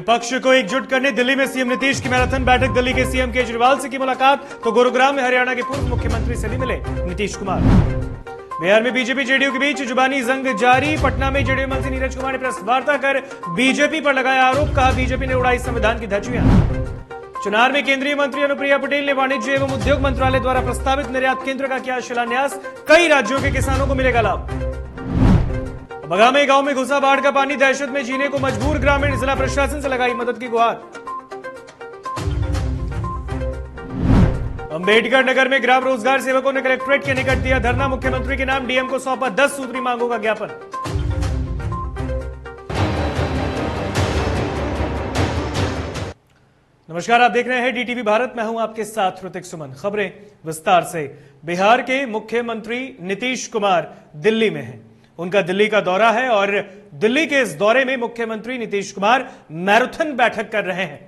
विपक्ष को एकजुट करने दिल्ली में सीएम नीतीश की मैराथन बैठक। दिल्ली के सीएम केजरीवाल से की मुलाकात तो गुरुग्राम में हरियाणा के पूर्व मुख्यमंत्री से भी मिले नीतीश कुमार। बिहार में बीजेपी जेडीयू के बीच जुबानी जंग जारी। पटना में जेडीयू मंत्री नीरज कुमार ने प्रेस वार्ता कर बीजेपी पर लगाया आरोप, कहा बीजेपी ने उड़ाई संविधान की धज्जियां। चुनार में केंद्रीय मंत्री अनुप्रिया पटेल ने वाणिज्य एवं उद्योग मंत्रालय द्वारा प्रस्तावित निर्यात केंद्र का किया शिलान्यास। कई राज्यों के किसानों को मिलेगा लाभ। बगामे गांव में घुसा बाढ़ का पानी, दहशत में जीने को मजबूर ग्रामीण, जिला प्रशासन से लगाई मदद की गुहार। अंबेडकर नगर में ग्राम रोजगार सेवकों ने कलेक्ट्रेट के निकट दिया धरना। मुख्यमंत्री के नाम डीएम को सौंपा 10 सूत्री मांगों का ज्ञापन। नमस्कार, आप देख रहे हैं डीटीवी भारत, मैं हूं आपके साथ ऋतिक सुमन। खबरें विस्तार से। बिहार के मुख्यमंत्री नीतीश कुमार दिल्ली में हैं। उनका दिल्ली का दौरा है और दिल्ली के इस दौरे में मुख्यमंत्री नीतीश कुमार मैराथन बैठक कर रहे हैं।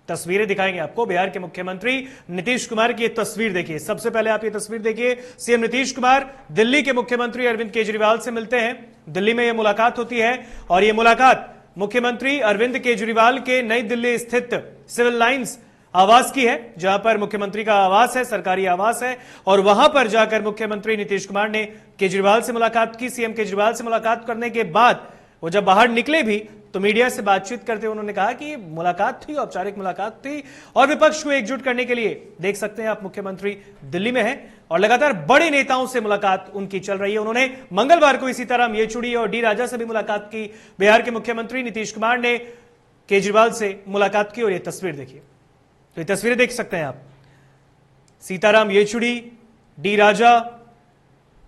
तस्वीरें दिखाएंगे आपको बिहार के मुख्यमंत्री नीतीश कुमार की। एक तस्वीर देखिए, सबसे पहले आप ये तस्वीर देखिए। सीएम नीतीश कुमार दिल्ली के मुख्यमंत्री अरविंद केजरीवाल से मिलते हैं। दिल्ली में यह मुलाकात होती है और यह मुलाकात मुख्यमंत्री अरविंद केजरीवाल के नई दिल्ली स्थित सिविल लाइंस आवास की है, जहां पर मुख्यमंत्री का आवास है, सरकारी आवास है। और वहां पर जाकर मुख्यमंत्री नीतीश कुमार ने केजरीवाल से मुलाकात की। सीएम केजरीवाल से मुलाकात करने के बाद वो जब बाहर निकले भी तो मीडिया से बातचीत करते उन्होंने कहा कि मुलाकात थी, औपचारिक मुलाकात थी और विपक्ष को एकजुट करने के लिए देख सकते हैं आप मुख्यमंत्री दिल्ली में हैं और लगातार बड़े नेताओं से मुलाकात उनकी चल रही है। उन्होंने मंगलवार को सीताराम येचुरी और डी राजा से भी मुलाकात की। बिहार के मुख्यमंत्री नीतीश कुमार ने केजरीवाल से मुलाकात की और यह तस्वीर देखिए, तो ये तस्वीरें देख सकते हैं आप। सीताराम येचुरी, डी राजा,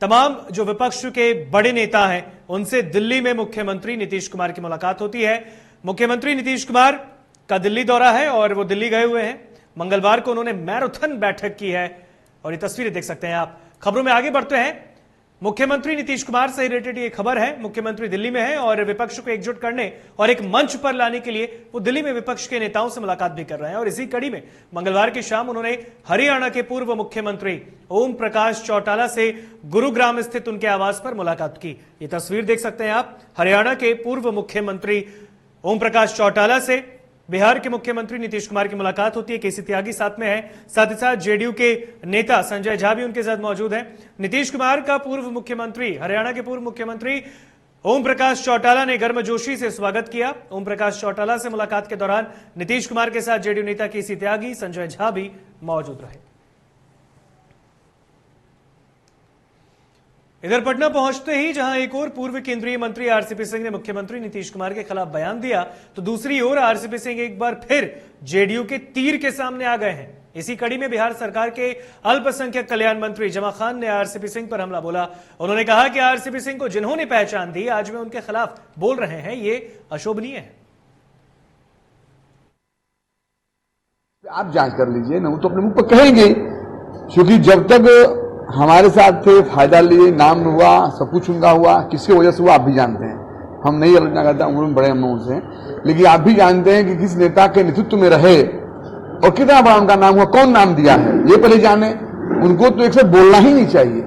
तमाम जो विपक्ष के बड़े नेता हैं उनसे दिल्ली में मुख्यमंत्री नीतीश कुमार की मुलाकात होती है। मुख्यमंत्री नीतीश कुमार का दिल्ली दौरा है और वो दिल्ली गए हुए हैं। मंगलवार को उन्होंने मैराथन बैठक की है और ये तस्वीरें देख सकते हैं आप। खबरों में आगे बढ़ते हैं। मुख्यमंत्री नीतीश कुमार से रिलेटेड ये खबर है। मुख्यमंत्री दिल्ली में है और विपक्ष को एकजुट करने और एक मंच पर लाने के लिए वो दिल्ली में विपक्ष के नेताओं से मुलाकात भी कर रहे हैं। और इसी कड़ी में मंगलवार की शाम उन्होंने हरियाणा के पूर्व मुख्यमंत्री ओम प्रकाश चौटाला से गुरुग्राम स्थित उनके आवास पर मुलाकात की। ये तस्वीर देख सकते हैं आप। हरियाणा के पूर्व मुख्यमंत्री ओम प्रकाश चौटाला से बिहार के मुख्यमंत्री नीतीश कुमार की मुलाकात होती है। केसी त्यागी साथ में है, साथ ही साथ जेडीयू के नेता संजय झा भी उनके साथ मौजूद हैं। नीतीश कुमार का पूर्व मुख्यमंत्री, हरियाणा के पूर्व मुख्यमंत्री ओम प्रकाश चौटाला ने गर्मजोशी से स्वागत किया। ओम प्रकाश चौटाला से मुलाकात के दौरान नीतीश कुमार के साथ जेडीयू नेता केसी त्यागी, संजय झा भी मौजूद रहे। इधर पटना पहुंचते ही जहां एक और पूर्व केंद्रीय मंत्री आरसीपी सिंह ने मुख्यमंत्री नीतीश कुमार के खिलाफ बयान दिया, तो दूसरी ओर आरसीपी सिंह एक बार फिर जेडीयू के तीर के सामने आ गए हैं। इसी कड़ी में बिहार सरकार के अल्पसंख्यक कल्याण मंत्री जमा खान ने आरसीपी सिंह पर हमला बोला। उन्होंने कहा कि आरसीपी सिंह को जिन्होंने पहचान दी आज वे उनके खिलाफ बोल रहे हैं, ये अशोभनीय है। आप जांच कर लीजिए ना, वो तो अपने मुंह पर कहेंगे, क्योंकि जब तक हमारे साथ थे, फायदा लिए, नाम हुआ, सब कुछ उनका हुआ, किसकी वजह से हुआ आप भी जानते हैं। हम नहीं आलोचना करते, उम्र में बड़े हम उनसे, लेकिन आप भी जानते हैं कि किस नेता के नेतृत्व में रहे और कितना बड़ा उनका नाम हुआ, कौन नाम दिया है ये पहले जाने। उनको तो एक से बोलना ही नहीं चाहिए,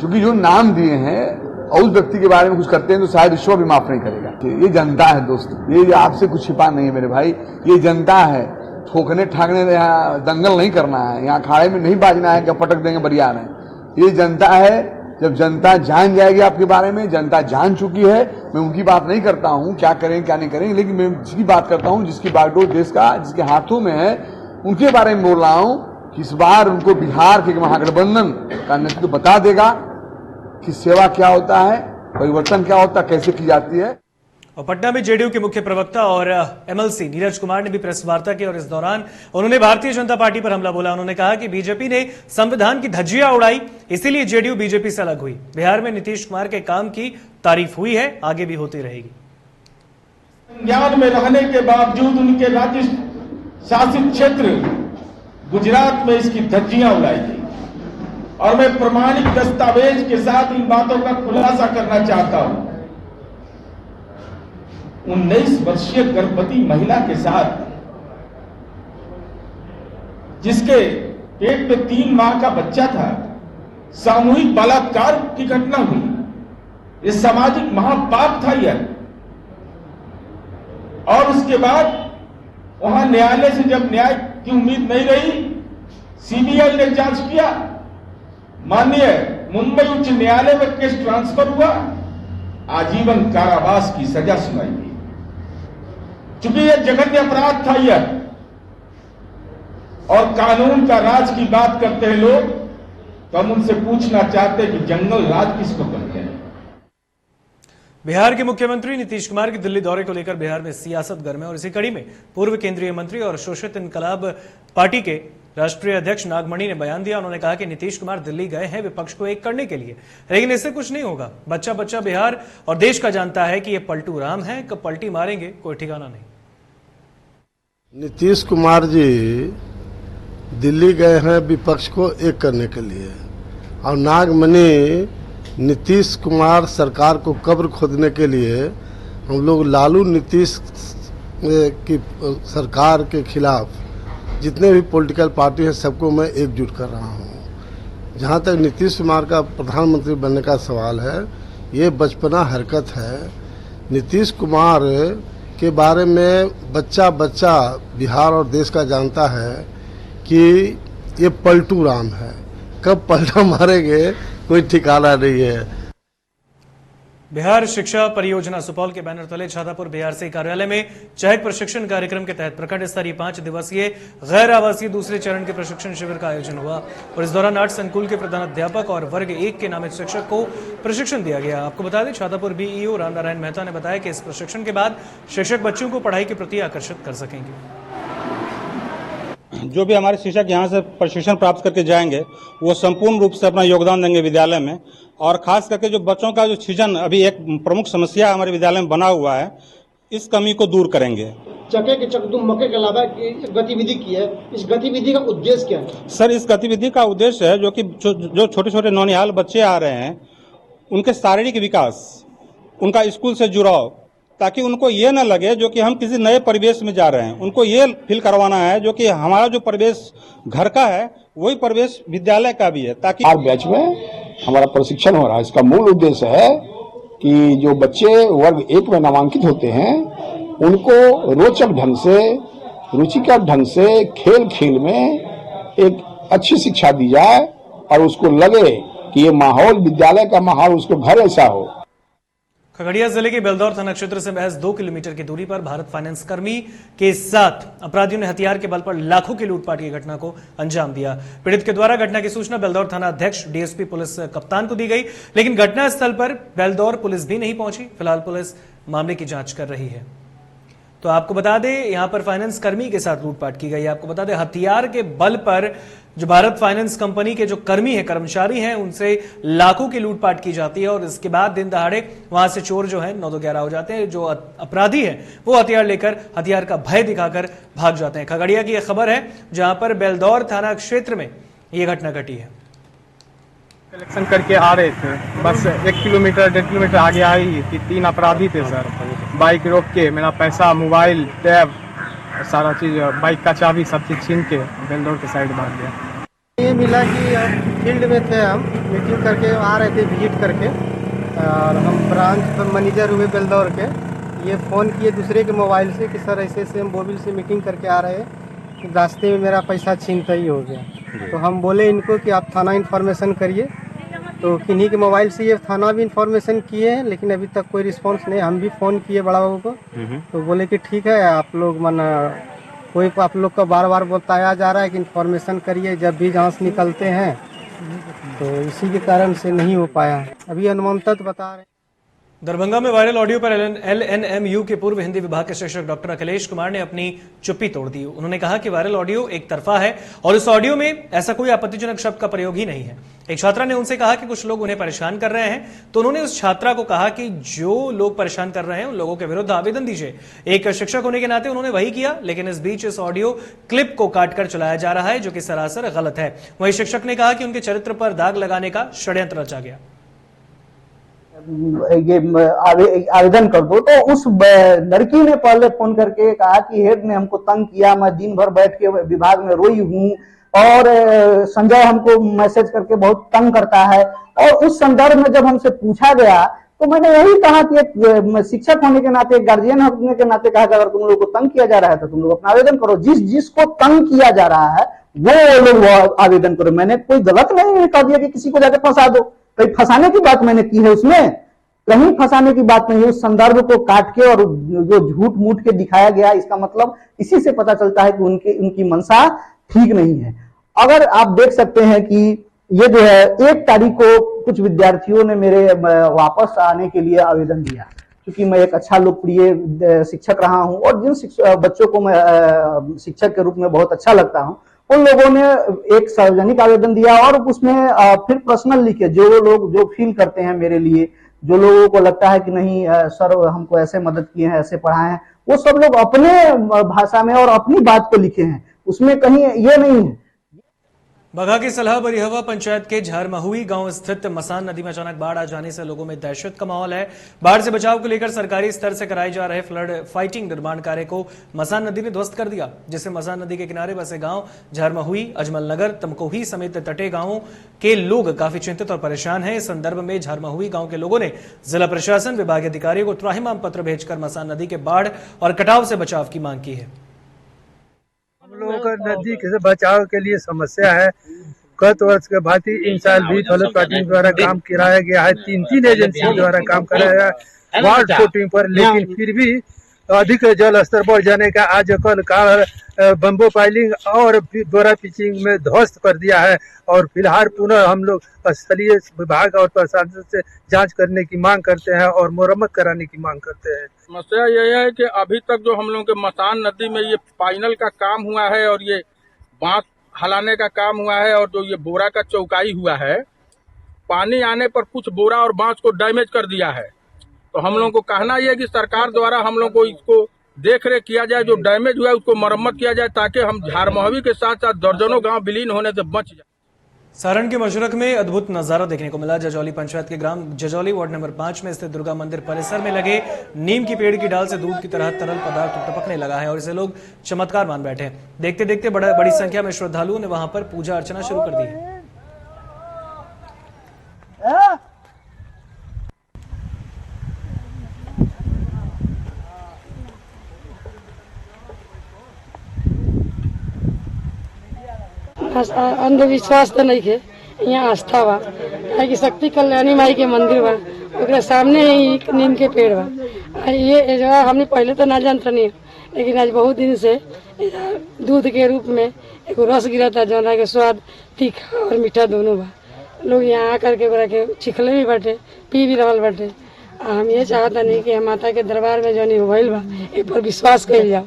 क्योंकि जो नाम दिए हैं और उस व्यक्ति के बारे में कुछ करते हैं तो शायद ईश्वर भी माफ नहीं करेगा। ये जनता है दोस्त, ये आपसे कुछ छिपा नहीं है मेरे भाई, ये जनता है। ठोकने ठाकने यहाँ दंगल नहीं करना है, यहाँ अखाड़े में नहीं बाजना है कि पटक देंगे बरियार है। ये जनता है। जब जनता जान जाएगी आपके बारे में, जनता जान चुकी है। मैं उनकी बात नहीं करता हूं क्या करें क्या नहीं करें, लेकिन मैं जिसकी बात करता हूं, जिसकी बागडोर देश का जिसके हाथों में है, उनके बारे में बोल रहा हूं कि इस बार उनको बिहार के महागठबंधन का नेतृत्व बता देगा कि सेवा क्या होता है, परिवर्तन क्या होता है, कैसे की जाती है। और पटना में जेडीयू के मुख्य प्रवक्ता और एमएलसी नीरज कुमार ने भी प्रेस वार्ता की और इस दौरान उन्होंने भारतीय जनता पार्टी पर हमला बोला। उन्होंने कहा कि बीजेपी ने संविधान की धज्जियां उड़ाई, इसीलिए जेडीयू बीजेपी से अलग हुई। बिहार में नीतीश कुमार के काम की तारीफ हुई है, आगे भी होती रहेगी। संज्ञान में रहने के बावजूद उनके राज्य शासित क्षेत्र गुजरात में इसकी धज्जियां उड़ाई गई और मैं प्रमाणिक दस्तावेज के साथ इन बातों का खुलासा करना चाहता हूं। 19 वर्षीय गर्भवती महिला के साथ, जिसके पेट में 3 माह का बच्चा था, सामूहिक बलात्कार की घटना हुई। ये सामाजिक महापाप था यह। और उसके बाद वहां न्यायालय से जब न्याय की उम्मीद नहीं रही, सीबीआई ने जांच किया, माननीय मुंबई उच्च न्यायालय में केस ट्रांसफर हुआ, आजीवन कारावास की सजा सुनाई गई। चूंकि यह जघन्य अपराध था यह, और कानून का राज की बात करते हैं लोग, तो हम उनसे पूछना चाहते हैं कि जंगल राज किसको कहते हैं। बिहार के मुख्यमंत्री नीतीश कुमार के दिल्ली दौरे को लेकर बिहार में सियासत गर्म है और इसी कड़ी में पूर्व केंद्रीय मंत्री और शोषित इनकलाब पार्टी के राष्ट्रीय अध्यक्ष नागमणि ने बयान दिया। उन्होंने कहा कि नीतीश कुमार दिल्ली गए हैं विपक्ष को एक करने के लिए, लेकिन इससे कुछ नहीं होगा। बच्चा बच्चा बिहार और देश का जानता है कि ये पलटू राम है, कब पलटी मारेंगे कोई ठिकाना नहीं। नीतीश कुमार जी दिल्ली गए हैं विपक्ष को एक करने के लिए, और नागमणि नीतीश कुमार सरकार को कब्र खोदने के लिए हम लोग लालू नीतीश की सरकार के खिलाफ जितने भी पॉलिटिकल पार्टी हैं सबको मैं एकजुट कर रहा हूं। जहां तक नीतीश कुमार का प्रधानमंत्री बनने का सवाल है, ये बचपना हरकत है। नीतीश कुमार के बारे में बच्चा बच्चा बिहार और देश का जानता है कि ये पलटू राम है, कब पलटा मारेंगे कोई ठिकाना नहीं है। बिहार शिक्षा परियोजना सुपौल के बैनर तले छातापुर बीआरसी कार्यालय में चहक प्रशिक्षण कार्यक्रम के तहत प्रखंड स्तरीय 5 दिवसीय गैर आवासीय दूसरे चरण के प्रशिक्षण शिविर का आयोजन हुआ और इस दौरान आर्ट संकुल के प्रधानाध्यापक और वर्ग 1 के नामित शिक्षक को प्रशिक्षण दिया गया। आपको बता दें, छातापुर बीईओ रामनारायण मेहता ने बताया कि इस प्रशिक्षण के बाद शिक्षक बच्चों को पढ़ाई के प्रति आकर्षित कर सकेंगे। जो भी हमारे शिक्षक यहाँ से प्रशिक्षण प्राप्त करके जाएंगे वो संपूर्ण रूप से अपना योगदान देंगे विद्यालय में, और खास करके जो बच्चों का जो सृजन अभी एक प्रमुख समस्या हमारे विद्यालय में बना हुआ है, इस कमी को दूर करेंगे। चके के चकदुम मके के अलावा गतिविधि की है, इस गतिविधि का उद्देश्य क्या है? सर, इस गतिविधि का उद्देश्य है जो कि जो छोटे छोटे नौनिहाल बच्चे आ रहे हैं उनके शारीरिक विकास, उनका स्कूल से जुड़ाव, ताकि उनको ये न लगे जो कि हम किसी नए परिवेश में जा रहे हैं। उनको ये फील करवाना है जो कि हमारा जो परिवेश घर का है वही परिवेश विद्यालय का भी है, ताकि हर बैच में हमारा प्रशिक्षण हो रहा है। इसका मूल उद्देश्य है कि जो बच्चे वर्ग 1 में नामांकित होते हैं उनको रोचक ढंग से, रुचिकर ढंग से खेल खेल में एक अच्छी शिक्षा दी जाए और उसको लगे कि ये माहौल विद्यालय का माहौल उसको घर ऐसा हो। खगड़िया जिले के बेलदौर थाना क्षेत्र से महज 2 किलोमीटर की दूरी पर भारत फाइनेंस कर्मी के साथ अपराधियों ने हथियार के बल पर लाखों की लूटपाट की घटना को अंजाम दिया। पीड़ित के द्वारा घटना की सूचना बेलदौर थाना अध्यक्ष डीएसपी पुलिस कप्तान को दी गई, लेकिन घटनास्थल पर बेलदौर पुलिस भी नहीं पहुंची। फिलहाल पुलिस मामले की जांच कर रही है। तो आपको बता दें, यहां पर फाइनेंस कर्मी के साथ लूटपाट की गई। आपको बता दें, हथियार के बल पर जो भारत फाइनेंस कंपनी के जो कर्मी हैं, कर्मचारी हैं, उनसे लाखों की लूटपाट की जाती है और इसके बाद दिन दहाड़े वहां से चोर जो है 9-11 हो जाते हैं। जो अपराधी हैं वो हथियार लेकर, हथियार का भय दिखाकर भाग जाते हैं। खगड़िया की यह खबर है जहां पर बेलदौर थाना क्षेत्र में यह घटना घटी है। कलेक्शन करके आ रहे थे, बस 1 किलोमीटर 1.5 किलोमीटर आगे आई कि 3 अपराधी थे सर। बाइक रोक के मेरा पैसा, मोबाइल, टैब, सारा चीज, बाइक का चाबी, सब चीज छीन के बेलदौर के साइड भाग गया। ये मिला कि फील्ड में थे, हम मीटिंग करके आ रहे थे विजिट करके, और हम ब्रांच मैनेजर हुए बेलदौर के। ये फ़ोन किए दूसरे के मोबाइल से कि सर ऐसे ऐसे हम मोबिल से मीटिंग करके आ रहे हैं, रास्ते में मेरा पैसा छीनता ही हो गया। तो हम बोले इनको कि आप थाना इन्फॉर्मेशन करिए, तो किन्हीं के मोबाइल से ये थाना भी इन्फॉर्मेशन किए हैं, लेकिन अभी तक कोई रिस्पांस नहीं। हम भी फ़ोन किए बड़ा बाबू को, तो बोले कि ठीक है, आप लोग कोई आप लोग का बार बार बताया जा रहा है कि इन्फॉर्मेशन करिए जब भी जहाँ से निकलते हैं, तो इसी के कारण से नहीं हो पाया। अभी अनुमानतः बता रहे। दरभंगा में वायरल ऑडियो पर एलएनएमयू के पूर्व हिंदी विभाग के शिक्षक डॉक्टर अखिलेश कुमार ने अपनी चुप्पी तोड़ दी। उन्होंने कहा कि वायरल ऑडियो एक तरफा है और इस ऑडियो में ऐसा कोई आपत्तिजनक शब्द का प्रयोग ही नहीं है। एक छात्रा ने उनसे कहा कि कुछ लोग उन्हें परेशान कर रहे हैं, तो उन्होंने उस छात्रा को कहा कि जो लोग परेशान कर रहे हैं उन लोगों के विरुद्ध आवेदन दीजिए। एक शिक्षक होने के नाते उन्होंने वही किया, लेकिन इस बीच इस ऑडियो क्लिप को काटकर चलाया जा रहा है, जो कि सरासर गलत है। वहीं शिक्षक ने कहा कि उनके चरित्र पर दाग लगाने का षड्यंत्र रचा गया। ये आवेदन कर दो, तो उस लड़की ने पहले फोन करके कहा कि हेड ने हमको तंग किया, मैं दिन भर बैठ के विभाग में रोई हूँ, और संजय हमको मैसेज करके बहुत तंग करता है। और उस संदर्भ में जब हमसे पूछा गया तो मैंने यही कहा कि एक शिक्षक होने के नाते, एक गार्जियन होने के नाते कहा कि अगर तुम लोग को तंग किया जा रहा है तो तुम लोग अपना आवेदन करो, जिसको तंग किया जा रहा है वो लोग आवेदन करो। मैंने कोई गलत नहीं कह दिया कि किसी को जाकर फंसा दो, कहीं फंसाने की बात मैंने की है, उसमें कहीं फंसाने की बात नहीं है। उस संदर्भ को काट के और जो झूठ मूठ के दिखाया गया, इसका मतलब इसी से पता चलता है कि उनकी मंशा ठीक नहीं है। अगर आप देख सकते हैं कि ये जो है 1 तारीख को कुछ विद्यार्थियों ने मेरे वापस आने के लिए आवेदन दिया, क्योंकि मैं एक अच्छा लोकप्रिय शिक्षक रहा हूं और जिन बच्चों को मैं शिक्षक के रूप में बहुत अच्छा लगता हूं, उन लोगों ने एक सार्वजनिक आवेदन दिया और उसमें फिर पर्सनल लिखे, जो लोग जो फील करते हैं मेरे लिए, जो लोगों को लगता है कि नहीं सर हमको ऐसे मदद किए हैं, ऐसे पढ़ाए हैं, वो सब लोग अपने भाषा में और अपनी बात को लिखे हैं, उसमें कहीं ये नहीं है। बगहा की सलाह बरिहवा पंचायत के झारमहुई गांव स्थित मसान नदी में अचानक बाढ़ आ जाने से लोगों में दहशत का माहौल है। बाढ़ से बचाव को लेकर सरकारी स्तर से कराए जा रहे फ्लड फाइटिंग निर्माण कार्य को मसान नदी ने ध्वस्त कर दिया, जिससे मसान नदी के किनारे बसे गांव झारमहुई, अजमल नगर, तमकोही समेत तटीय गांवों के लोग काफी चिंतित और परेशान हैं। इस संदर्भ में झारमहुई गांव के लोगों ने जिला प्रशासन, विभागीय अधिकारियों को त्राहिमाम पत्र भेजकर मसान नदी के बाढ़ और कटाव से बचाव की मांग की है। लोगों का नदी से बचाव के लिए समस्या है। गत वर्ष के भांति इन साल भी फ्लड फाइटिंग द्वारा काम कराया गया है, 3 एजेंसियों द्वारा काम कराया गया वार्ड फुटिंग पर, लेकिन फिर भी अधिक जल स्तर बढ़ जाने का आज कल कारण बम्बो पाइलिंग और दोहरा पिचिंग में ध्वस्त कर दिया है और फिलहाल पुनः हम लोग स्थलीय विभाग और प्रशासन से जांच करने की मांग करते हैं और मुरम्मत कराने की मांग करते हैं। समस्या यह है कि अभी तक जो हम लोगों के मसान नदी में ये फाइनल का काम हुआ है और ये बांस हलाने का काम हुआ है और जो ये बोरा का चौकाई हुआ है, पानी आने पर कुछ बोरा और बांस को डैमेज कर दिया है। तो हम लोगों को कहना यह है कि सरकार द्वारा हम लोग को इसको देख रेख किया जाए, जो डैमेज हुआ है उसको मरम्मत किया जाए, ताकि हम झारमहुई के साथ साथ दर्जनों गांव विलीन होने से बच जाए। सारण के मशरक में अद्भुत नजारा देखने को मिला। जजौली पंचायत के ग्राम जजौली वार्ड नंबर 5 में स्थित दुर्गा मंदिर परिसर में लगे नीम की पेड़ की डाल से दूध की तरह तरल पदार्थ टपकने लगा है और इसे लोग चमत्कार मान बैठे हैं। देखते देखते बड़ी संख्या में श्रद्धालुओं ने वहां पर पूजा अर्चना शुरू कर दी है। अंधविश्वास तो नहीं है, यहाँ आस्था बा कि शक्ति कल्याणी माई के मंदिर बा, ओकरा सामने ही नीम के पेड़ बा। ये जगह हमने पहले तो ना जानते नहीं, लेकिन आज बहुत दिन से दूध के रूप में एक रस गिरा था, जो के स्वाद तीखा और मीठा दोनों बा। लोग यहाँ आकर के बड़ा के छिखले भी बाटे, पी भी रहल बाटे। हम ये चाहता नहीं कि माता के दरबार में जो भइल बा ए पर विश्वास कइल जाओ।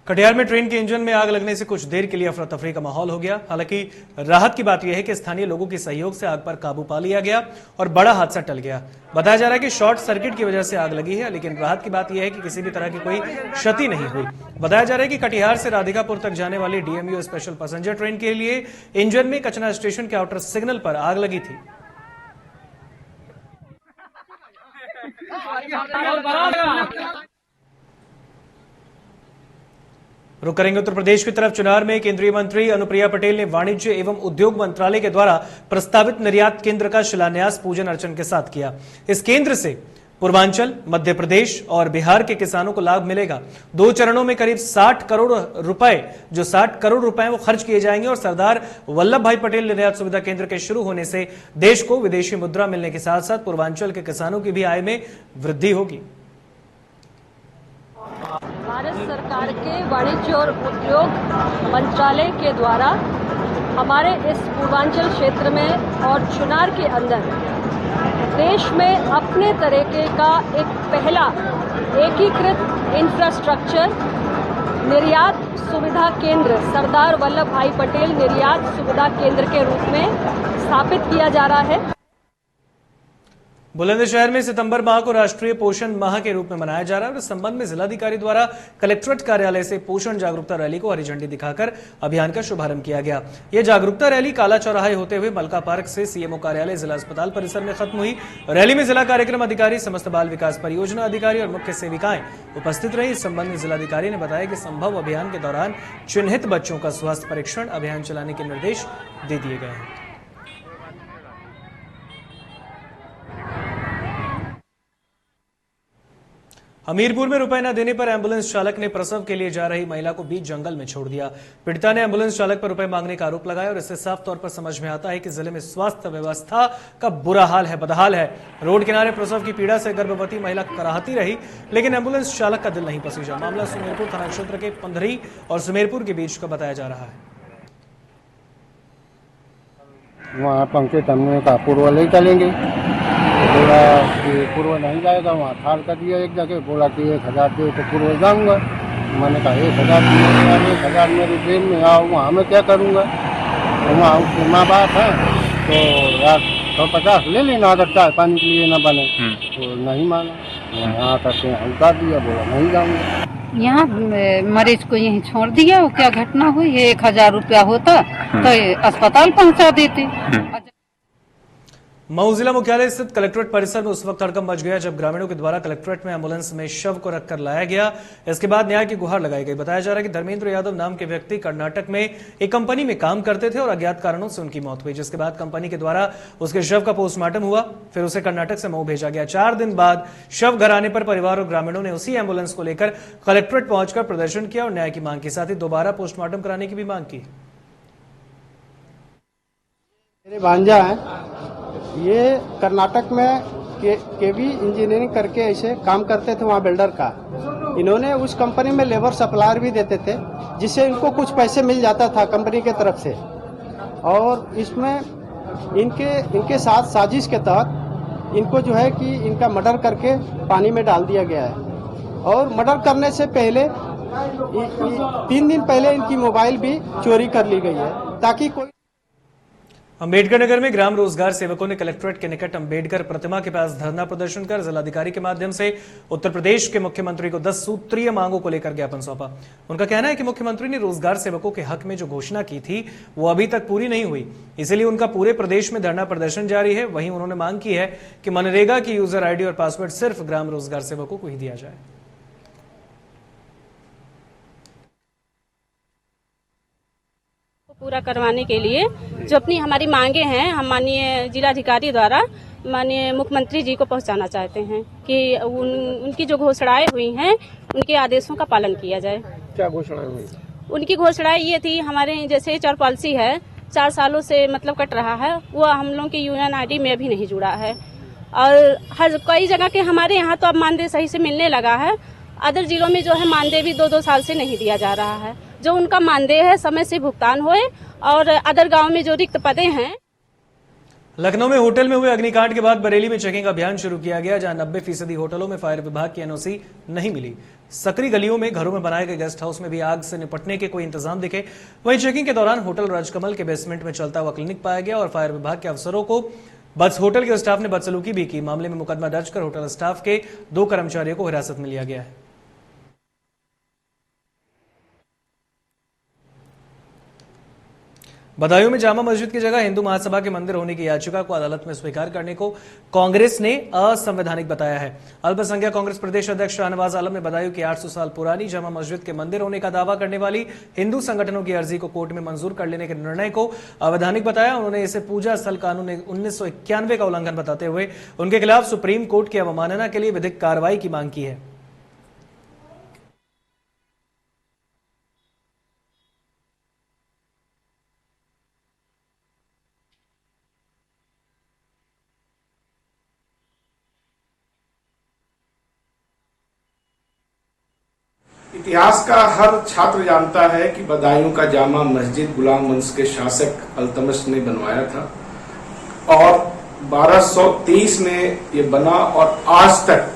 कटिहार में ट्रेन के इंजन में आग लगने से कुछ देर के लिए अफरा तफरी का माहौल हो गया। हालांकि राहत की बात यह है कि स्थानीय लोगों के सहयोग से आग पर काबू पा लिया गया और बड़ा हादसा टल गया। बताया जा रहा है कि शॉर्ट सर्किट की वजह से आग लगी है, लेकिन राहत की बात यह है कि किसी भी तरह की कोई क्षति नहीं हुई। बताया जा रहा है कि कटिहार से राधिकापुर तक जाने वाली डीएमयू स्पेशल पैसेंजर ट्रेन के लिए इंजन में कचना स्टेशन के आउटर सिग्नल पर आग लगी थी। रुक करेंगे उत्तर प्रदेश की तरफ। चुनार में केंद्रीय मंत्री अनुप्रिया पटेल ने वाणिज्य एवं उद्योग मंत्रालय के द्वारा प्रस्तावित निर्यात केंद्र का शिलान्यास पूजन अर्चन के साथ किया। इस केंद्र से पूर्वांचल, मध्य प्रदेश और बिहार के किसानों को लाभ मिलेगा। 2 चरणों में करीब 60 करोड़ रुपए वो खर्च किए जाएंगे और सरदार वल्लभ भाई पटेल निर्यात सुविधा केंद्र के शुरू होने से देश को विदेशी मुद्रा मिलने के साथ साथ पूर्वांचल के किसानों की भी आय में वृद्धि होगी। भारत सरकार के वाणिज्य और उद्योग मंत्रालय के द्वारा हमारे इस पूर्वांचल क्षेत्र में और चुनार के अंदर देश में अपने तरीके का एक पहला एकीकृत इंफ्रास्ट्रक्चर निर्यात सुविधा केंद्र सरदार वल्लभ भाई पटेल निर्यात सुविधा केंद्र के रूप में स्थापित किया जा रहा है। बुलंदशहर में सितंबर माह को राष्ट्रीय पोषण माह के रूप में मनाया जा रहा है और इस संबंध में जिलाधिकारी द्वारा कलेक्ट्रेट कार्यालय से पोषण जागरूकता रैली को हरी झंडी दिखाकर अभियान का शुभारंभ किया गया। यह जागरूकता रैली काला चौराहे होते हुए मलका पार्क से सीएमओ कार्यालय जिला अस्पताल परिसर में खत्म हुई। रैली में जिला कार्यक्रम अधिकारी, समस्त बाल विकास परियोजना अधिकारी और मुख्य सेविकाएं उपस्थित रही। इस संबंध में जिलाधिकारी ने बताया कि संभव अभियान के दौरान चिन्हित बच्चों का स्वास्थ्य परीक्षण अभियान चलाने के निर्देश दे दिए गए हैं। हमीरपुर में रुपए न देने पर एम्बुलेंस चालक ने प्रसव के लिए जा रही महिला को बीच जंगल में छोड़ दिया। पीड़िता ने एम्बुलेंस चालक पर रुपए मांगने का आरोप लगाया और इससे साफ तौर पर समझ में आता है कि जिले में स्वास्थ्य व्यवस्था का बुरा हाल है, बदहाल है। रोड किनारे प्रसव की पीड़ा से गर्भवती महिला कराहती रही, लेकिन एम्बुलेंस चालक का दिल नहीं पसीजा। मामला सुमेरपुर थाना क्षेत्र के पंधरी और सुमेरपुर के बीच का बताया जा रहा है। वहाँ पहुँचे तो हमने कहा पूर्व ले चलेंगे, बोला कि पूर्व नहीं जाएगा। वहाँ ठाल कर दिया एक जगह, बोला कि 1000 दे तो पूर्व जाऊँगा। मैंने कहा 1000 दिए, 1000 मेरी जेब में आओ, वहाँ मैं क्या करूँगा। तो वहाँ उसके माँ बाप हैं तो यार 150 ले लेना, अगर चाय पानी के लिए न बने तो नहीं माना। यहाँ करके उतार दिया, बोला नहीं जाऊँगा। यहाँ मरीज को यहीं छोड़ दिया। वो क्या घटना हुई है, 1000 रुपया होता तो अस्पताल पहुँचा देते। मऊ जिला मुख्यालय स्थित कलेक्ट्रेट परिसर में उस वक्त हड़कंप मच गया जब ग्रामीणों के द्वारा कलेक्ट्रेट में एम्बुलेंस में शव को रखकर लाया गया। इसके बाद न्याय की गुहार लगाई गई। बताया जा रहा है कि धर्मेंद्र यादव नाम के व्यक्ति कर्नाटक में एक कंपनी में काम करते थे और अज्ञात कारणों से उनकी मौत हुई, जिसके बाद कंपनी के द्वारा उसके शव का पोस्टमार्टम हुआ। फिर उसे कर्नाटक से मऊ भेजा गया। 4 दिन बाद शव घर आने पर परिवार और ग्रामीणों ने उसी एम्बुलेंस को लेकर कलेक्ट्रेट पहुंचकर प्रदर्शन किया और न्याय की मांग की, साथ ही दोबारा पोस्टमार्टम कराने की भी मांग की। मेरे भांजा है, ये कर्नाटक में केवी इंजीनियरिंग करके ऐसे काम करते थे वहाँ बिल्डर का। इन्होंने उस कंपनी में लेबर सप्लायर भी देते थे, जिससे इनको कुछ पैसे मिल जाता था कंपनी के तरफ से। और इसमें इनके साथ साजिश के तहत इनको जो है कि इनका मर्डर करके पानी में डाल दिया गया है। और मर्डर करने से पहले 3 दिन पहले इनकी मोबाइल भी चोरी कर ली गई है, ताकि कोई। अंबेडकर नगर में ग्राम रोजगार सेवकों ने कलेक्ट्रेट के निकट अंबेडकर प्रतिमा के पास धरना प्रदर्शन कर जिलाधिकारी के माध्यम से उत्तर प्रदेश के मुख्यमंत्री को 10 सूत्रीय मांगों को लेकर ज्ञापन सौंपा। उनका कहना है कि मुख्यमंत्री ने रोजगार सेवकों के हक में जो घोषणा की थी वो अभी तक पूरी नहीं हुई, इसीलिए उनका पूरे प्रदेश में धरना प्रदर्शन जारी है। वहीं उन्होंने मांग की है कि मनरेगा की यूजर आईडी और पासवर्ड सिर्फ ग्राम रोजगार सेवकों को ही दिया जाए। पूरा करवाने के लिए जो अपनी हमारी मांगे हैं, हम माननीय जिलाधिकारी द्वारा माननीय मुख्यमंत्री जी को पहुंचाना चाहते हैं कि उनकी जो घोषणाएं हुई हैं उनके आदेशों का पालन किया जाए। क्या घोषणाएं हुई? उनकी घोषणाएं ये थी, हमारे जैसे HR पॉलिसी है 4 सालों से मतलब कट रहा है, वो हम लोग की यूनियन ID में भी नहीं जुड़ा है। और हर कई जगह के हमारे यहाँ तो अब मानदेय सही से मिलने लगा है। अदर जिलों में जो है मानदेय भी 2-2 साल से नहीं दिया जा रहा है। जो उनका मानदेय है समय से भुगतान होए और अदर गांव में जो रिक्त पदे हैं। लखनऊ में होटल में हुए अग्निकांड के बाद बरेली में चेकिंग अभियान शुरू किया गया, जहां 90% होटलों में फायर विभाग की NOC नहीं मिली। सकरी गलियों में घरों में बनाए गए गेस्ट हाउस में भी आग से निपटने के कोई इंतजाम दिखे। वहीं चेकिंग के दौरान होटल राजकमल के बेसमेंट में चलता हुआ क्लिनिक पाया गया और फायर विभाग के अफसरों को होटल के स्टाफ ने बदसलूकी भी की। मामले में मुकदमा दर्ज कर होटल स्टाफ के 2 कर्मचारियों को हिरासत में लिया गया है। बदायूं में जामा मस्जिद की जगह हिंदू महासभा के मंदिर होने की याचिका को अदालत में स्वीकार करने को कांग्रेस ने असंवैधानिक बताया है। अल्पसंख्यक कांग्रेस प्रदेश अध्यक्ष शाहनवाज आलम ने बदायूं की 800 साल पुरानी जामा मस्जिद के मंदिर होने का दावा करने वाली हिंदू संगठनों की अर्जी को कोर्ट में मंजूर कर लेने के निर्णय को अवैधानिक बताया। उन्होंने इसे पूजा स्थल कानून 1991 का उल्लंघन बताते हुए उनके खिलाफ सुप्रीम कोर्ट की अवमानना के लिए विधिक कार्रवाई की मांग की है। इतिहास का हर छात्र जानता है कि बदायूं का जामा मस्जिद गुलाम वंश के शासक अल्तमश ने बनवाया था और 1223 में ये बना और आज तक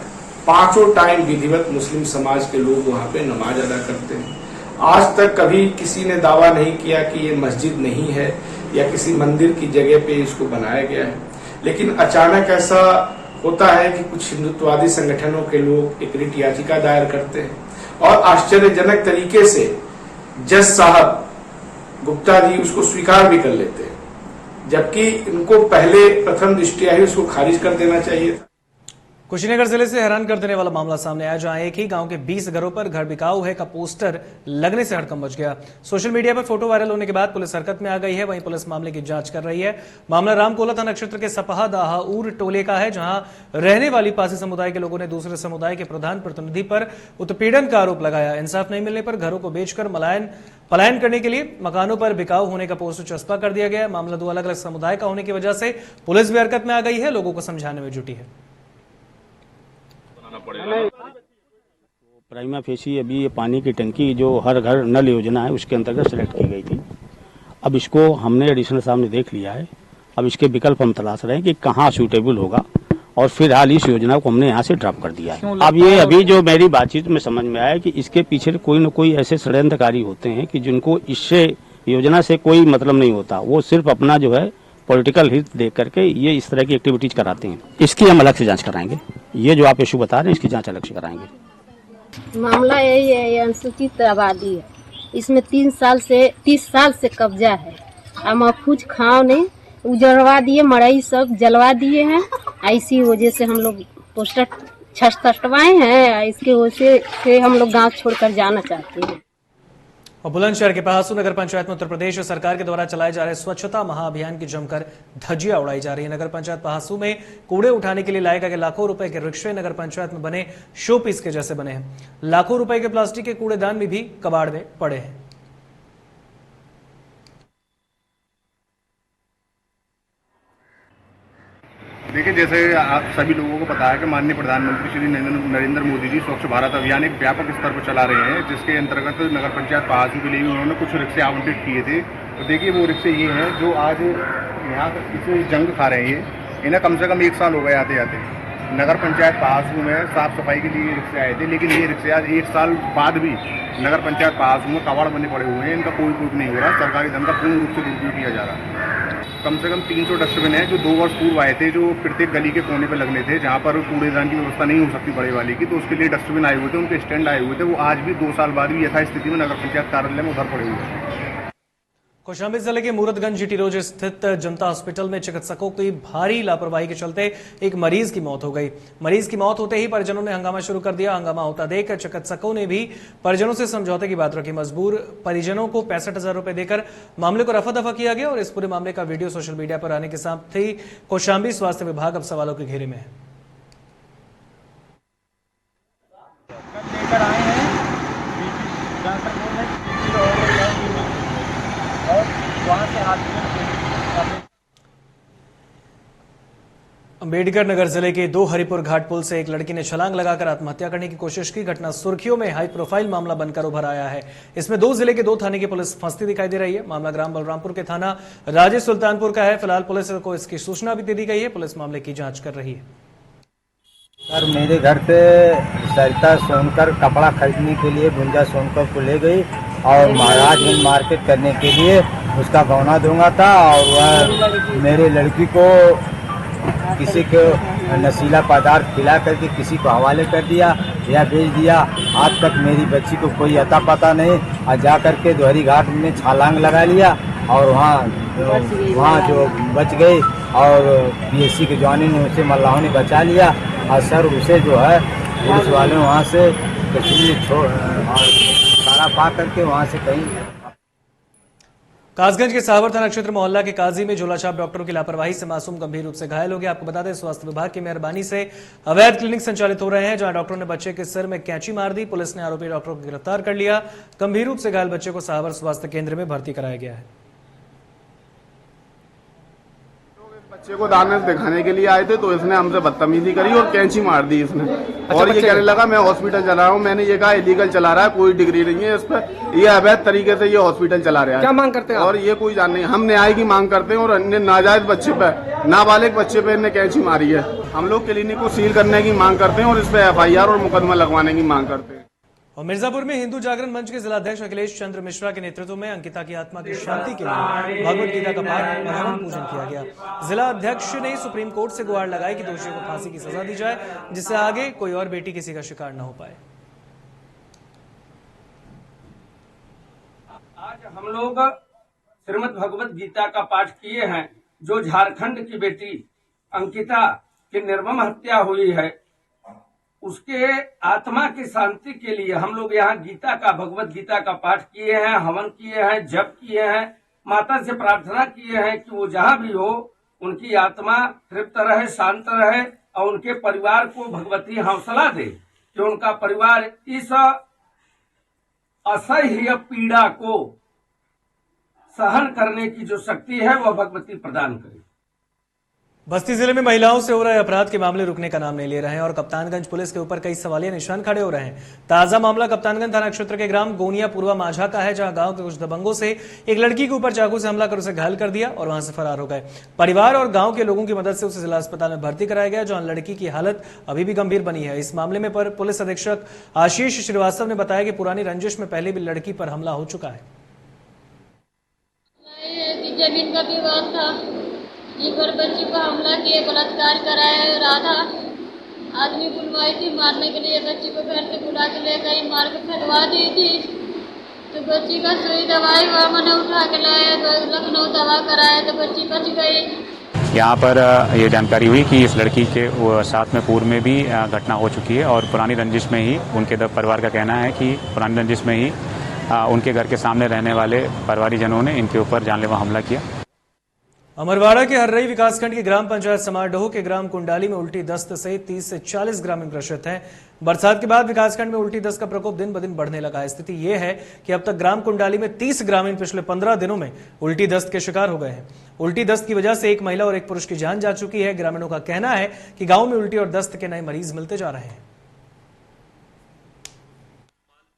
5 टाइम विधिवत मुस्लिम समाज के लोग वहां पे नमाज अदा करते हैं। आज तक कभी किसी ने दावा नहीं किया कि ये मस्जिद नहीं है या किसी मंदिर की जगह पे इसको बनाया गया है। लेकिन अचानक ऐसा होता है कि कुछ हिंदुत्ववादी संगठनों के लोग एक रिट याचिका दायर करते हैं और आश्चर्यजनक तरीके से जज साहब गुप्ता जी उसको स्वीकार भी कर लेते हैं, जबकि इनको पहले प्रथम दृष्टया ही उसको खारिज कर देना चाहिए था। कुशीनगर जिले से हैरान कर देने वाला मामला सामने आया, जहां एक ही गांव के 20 घरों पर घर बिकाऊ है का पोस्टर लगने से हड़कंप मच गया। सोशल मीडिया पर फोटो वायरल होने के बाद पुलिस हरकत में आ गई है। वहीं पुलिस मामले की जांच कर रही है। मामला रामकोला थाना क्षेत्र के सपहा दाहाऊर टोले का है, जहां रहने वाली पासी समुदाय के लोगों ने दूसरे समुदाय के प्रधान प्रतिनिधि पर उत्पीड़न का आरोप लगाया। इंसाफ नहीं मिलने पर घरों को बेचकर पलायन करने के लिए मकानों पर बिकाऊ होने का पोस्टर चस्पा कर दिया गया। मामला दो अलग अलग समुदाय का होने की वजह से पुलिस भी हरकत में आ गई है, लोगों को समझाने में जुटी है। प्राइमा फेसी अभी ये पानी की टंकी जो हर घर नल योजना है उसके अंतर्गत सेलेक्ट की गई थी। अब इसको हमने एडिशनल साहब ने देख लिया है। अब इसके विकल्प हम तलाश रहे हैं कि कहाँ सूटेबल होगा, और फिलहाल इस योजना को हमने यहाँ से ड्रॉप कर दिया है। अब ये अभी जो मेरी बातचीत में समझ में आया कि इसके पीछे कोई न कोई ऐसे षड्यंत्रकारी होते हैं कि जिनको इससे योजना से कोई मतलब नहीं होता, वो सिर्फ अपना जो है पॉलिटिकल हित देख करके ये इस तरह की एक्टिविटीज कराते हैं। इसकी हम अलग से जांच कराएंगे। ये जो आप इशू बता रहे हैं इसकी जांच अलग से कराएंगे। मामला यही है, ये अनुसूचित आबादी है, इसमें 30 साल से कब्जा है। हम कुछ खाओ नहीं, उजड़वा दिए, मड़ई सब जलवा दिए हैं। ऐसी वजह से हम लोग पोस्टर छटवाए हैं। इसके वजह से हम लोग गांव छोड़कर जाना चाहते हैं। और बुलंदशहर के पहासू नगर पंचायत में उत्तर प्रदेश सरकार के द्वारा चलाए जा रहे स्वच्छता महाअभियान की जमकर धज्जियां उड़ाई जा रही है। नगर पंचायत पहासू में कूड़े उठाने के लिए लाए गए लाखों रुपए के रिक्शे नगर पंचायत में बने शो पीस के जैसे बने हैं। लाखों रुपए के प्लास्टिक के कूड़ेदान में भी कबाड़ में पड़े हैं। देखिए, जैसे आप सभी लोगों को पता है कि माननीय प्रधानमंत्री श्री नरेंद्र मोदी जी स्वच्छ भारत अभियान एक व्यापक स्तर पर चला रहे हैं, जिसके अंतर्गत नगर पंचायत पहासू के लिए उन्होंने कुछ रिक्शे आवंटित किए थे। तो देखिए, वो रिक्शे ये हैं जो आज यहाँ इसे जंग खा रहे हैं। इन्हें कम से कम 1 साल हो गए आते आते। नगर पंचायत पहासू में साफ सफाई के लिए रिक्शे आए थे, लेकिन ये रिक्शे आज 1 साल बाद भी नगर पंचायत पहासू में कबाड़ बने पड़े हुए हैं। इनका कोई उपयोग नहीं हो रहा। सरकारी धन का पूर्ण रूप से दुरुपयोग किया जा रहा है। कम से कम 300 डस्टबिन है जो 2 वर्ष पूर्व आए थे, जो प्रत्येक गली के कोने पे लगने थे, जहाँ पर कूड़ेदान की व्यवस्था नहीं हो सकती बड़े वाले की। तो उसके लिए डस्टबिन आए हुए थे, उनके स्टैंड आए हुए थे। वो आज भी 2 साल बाद भी यथास्थिति में नगर पंचायत कार्यालय में उधर पड़े हुए हैं। कौशाम्बी जिले के मूरतगंज जीटी रोड स्थित जनता हॉस्पिटल में चिकित्सकों की भारी लापरवाही के चलते एक मरीज की मौत हो गई। मरीज की मौत होते ही परिजनों ने हंगामा शुरू कर दिया। हंगामा होता देख चिकित्सकों ने भी परिजनों से समझौते की बात रखी। मजबूर परिजनों को 65,000 रुपए देकर मामले को रफा दफा किया गया और इस पूरे मामले का वीडियो सोशल मीडिया पर आने के साथ ही कौशाम्बी स्वास्थ्य विभाग अब सवालों के घेरे में है। अम्बेडकर नगर जिले के 2 हरिपुर घाट पुल से एक लड़की ने छलांग लगाकर आत्महत्या करने की कोशिश की। घटना सुर्खियों में हाई प्रोफाइल मामला बनकर उभर आया है। इसमें 2 जिले के 2 थाने की पुलिस फंसती दिखाई दे रही है। मामला ग्राम बलरामपुर के थाना राजे सुल्तानपुर का है। फिलहाल पुलिस को इसकी सूचना भी दे दी गई है। पुलिस मामले की जांच कर रही है। सर, मेरे घर पे सरिता सोनकर कपड़ा खरीदने के लिए गुंजा सोनकर को ले गई और महाराजगंज मार्केट करने के लिए उसका गौना दूंगा था, और वह मेरे लड़की को किसी को नशीला पदार्थ खिला करके किसी को हवाले कर दिया या बेच दिया। आज तक मेरी बच्ची को कोई अता पता नहीं। और जा करके दोहरी घाट में छलांग लगा लिया और वहाँ जो बच गई, और पीएससी के जवानी ने उसे मल्लाहों ने बचा लिया। और सर, उसे जो है पुलिस वाले वहाँ से सारा पा करके वहाँ से कहीं। कासगंज के सावर थाना क्षेत्र मोहल्ला के काजी में झोलाछाप डॉक्टरों की लापरवाही से मासूम गंभीर रूप से घायल हो गया। आपको बता दें, स्वास्थ्य विभाग की मेहरबानी से अवैध क्लिनिक संचालित हो रहे हैं, जहां डॉक्टरों ने बच्चे के सिर में कैंची मार दी। पुलिस ने आरोपी डॉक्टरों को गिरफ्तार कर लिया। गंभीर रूप से घायल बच्चे को सावर स्वास्थ्य केंद्र में भर्ती कराया गया है। बच्चे को दाने दिखाने के लिए आए थे, तो इसने हमसे बदतमीजी करी और कैंची मार दी इसने। और ये कहने लगा मैं हॉस्पिटल चला रहा हूँ। मैंने ये कहा इलीगल चला रहा है, कोई डिग्री नहीं है इस पर, ये अवैध तरीके से ये हॉस्पिटल चला रहा है। क्या मांग करते हैं? और ये कोई जान नहीं, हम न्याय की मांग करते हैं। और अन्य नाजायज बच्चे पे, नाबालिग बच्चे पे इन्हें कैंची मारी है। हम लोग क्लिनिक को सील करने की मांग करते हैं और इस पे FIR और मुकदमा लगवाने की मांग करते हैं। और मिर्जापुर में हिंदू जागरण मंच के जिलाध्यक्ष अखिलेश चंद्र मिश्रा के नेतृत्व में अंकिता की आत्मा की शांति के लिए भगवद गीता का पाठ और हवन पूजन किया गया। जिला अध्यक्ष ने सुप्रीम कोर्ट से गुहार लगाई कि दोषियों को फांसी की सजा दी जाए, जिससे आगे कोई और बेटी किसी का शिकार न हो पाए। आज हम लोग श्रीमद् भगवद गीता का पाठ किए हैं, जो झारखंड की बेटी अंकिता की निर्मम हत्या हुई है। उसके आत्मा की शांति के लिए हम लोग यहाँ भगवत गीता का पाठ किए हैं, हवन किए हैं, जप किए हैं, माता से प्रार्थना किए हैं कि वो जहाँ भी हो उनकी आत्मा तृप्त रहे, शांत रहे और उनके परिवार को भगवती हौसला दे कि उनका परिवार इस असह्य पीड़ा को सहन करने की जो शक्ति है वह भगवती प्रदान करे। बस्ती जिले में महिलाओं से हो रहे अपराध के मामले रुकने का नाम नहीं ले रहे हैं और कप्तानगंज पुलिस के ऊपर कई सवालिया निशान खड़े हो रहे हैं। ताजा मामला कप्तानगंज थाना क्षेत्र के ग्राम गोनिया पूर्वा माझा का है, जहां गांव के कुछ दबंगों से एक लड़की के ऊपर चाकू से हमला कर उसे घायल कर दिया और वहां से फरार हो गए। परिवार और गांव के लोगों की मदद से उसे जिला अस्पताल में भर्ती कराया गया, जहां लड़की की हालत अभी भी गंभीर बनी है। इस मामले में पुलिस अधीक्षक आशीष श्रीवास्तव ने बताया कि पुरानी रंजिश में पहले भी लड़की पर हमला हो चुका है। जमीन का विवाद था, एक बार बच्ची को हमला किए, बलात्कार कराया। राधा आदमी बुलवाई थी मारने के लिए, बच्ची को घर से बुला के ले गई, मार के फटवा दी थी। तो बच्ची का सुई दवाई हुआ, मैंने उठा के लाया, लखनऊ दवा कराया तो बच्ची बच गई। यहाँ पर ये जानकारी हुई कि इस लड़की के साथ में पूर्व में भी घटना हो चुकी है और पुरानी रंजिश में ही उनके परिवार का कहना है कि पुरानी रंजिश में ही उनके घर के सामने रहने वाले परिवारीजनों ने इनके ऊपर जानलेवा हमला किया। अमरवाड़ा के हर्रई विकासखंड की ग्राम पंचायत समारडोह के ग्राम कुंडाली में उल्टी दस्त से 30 से 40 ग्रामीण ग्रसित हैं। बरसात के बाद विकासखंड में उल्टी दस्त का प्रकोप दिन ब दिन बढ़ने लगा है। स्थिति यह है कि अब तक ग्राम कुंडाली में 30 ग्रामीण पिछले 15 दिनों में उल्टी दस्त के शिकार हो गए हैं। उल्टी दस्त की वजह से एक महिला और एक पुरुष की जान जा चुकी है। ग्रामीणों का कहना है कि गांव में उल्टी और दस्त के नए मरीज मिलते जा रहे हैं।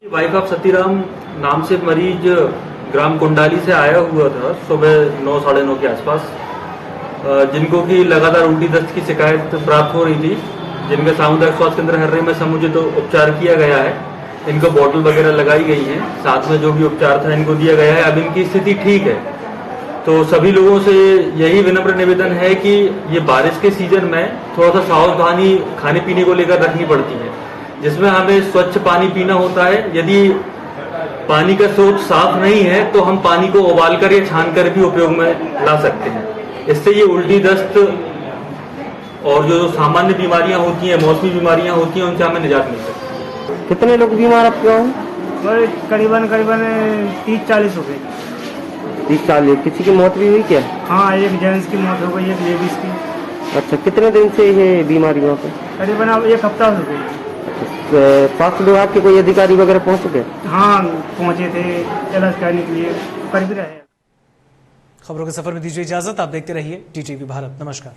वाइफ ऑफ सतीराम नाम से मरीज ग्राम कुंडाली से आया हुआ था सुबह 9 साढ़े 9 के आसपास, जिनको की लगातार उल्टी दस्त की शिकायत प्राप्त हो रही थी, जिनका सामुदायिक स्वास्थ्य केंद्र हर्रई में समुचित उपचार किया गया है। इनको बोतल वगैरह लगाई गई है, साथ में जो भी उपचार था इनको दिया गया है। अब इनकी स्थिति ठीक है। तो सभी लोगों से यही विनम्र निवेदन है कि ये बारिश के सीजन में थोड़ा सा सावधानी खाने पीने को लेकर रखनी पड़ती है, जिसमें हमें स्वच्छ पानी पीना होता है। यदि पानी का स्रोत साफ नहीं है तो हम पानी को उबाल कर या छान कर भी उपयोग में ला सकते हैं। इससे ये उल्टी दस्त और जो सामान्य बीमारियां होती हैं, मौसमी बीमारियां होती हैं, उनसे हमें निजात मिल सकती है। कितने लोग बीमार आपके यहाँ? करीबन 30-40 हो गए। 30-40। किसी की मौत भी हुई क्या? हाँ, एक जेंट्स की मौत हो गई, एक लेडीज की। अच्छा, कितने दिन से ये बीमारी वहाँ पे? करीबन अब 1 हफ्ता हो गई। स्वास्थ्य विभाग के कोई अधिकारी वगैरह पहुँच चुके? हाँ, पहुँचे थे इलाज करने के लिए, कर भी रहे। खबरों के सफर में दीजिए इजाजत। आप देखते रहिए DTV भारत। नमस्कार।